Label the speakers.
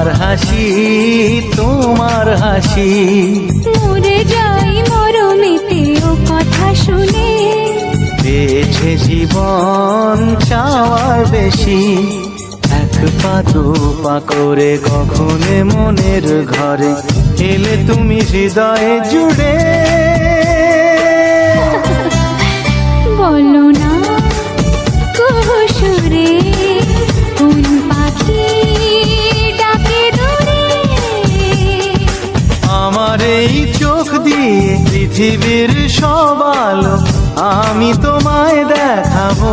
Speaker 1: আমার হাসি তোমার হাসি।
Speaker 2: মরে যাই মরমেতে ও কথা শুনে,
Speaker 1: পেয়েছে জীবন চাওয়ার বেশি। এক পা দু পা করে কখনে মনের ঘরে এলে তুমি হৃদয়ে জুড়ে।
Speaker 2: বলো না কুহুসুরে কোন পাখি ডাকে দূরে।
Speaker 1: আমার এই চোখ দিয়ে পৃথিবীর সব আলো আমি তোমায় দেখাবো।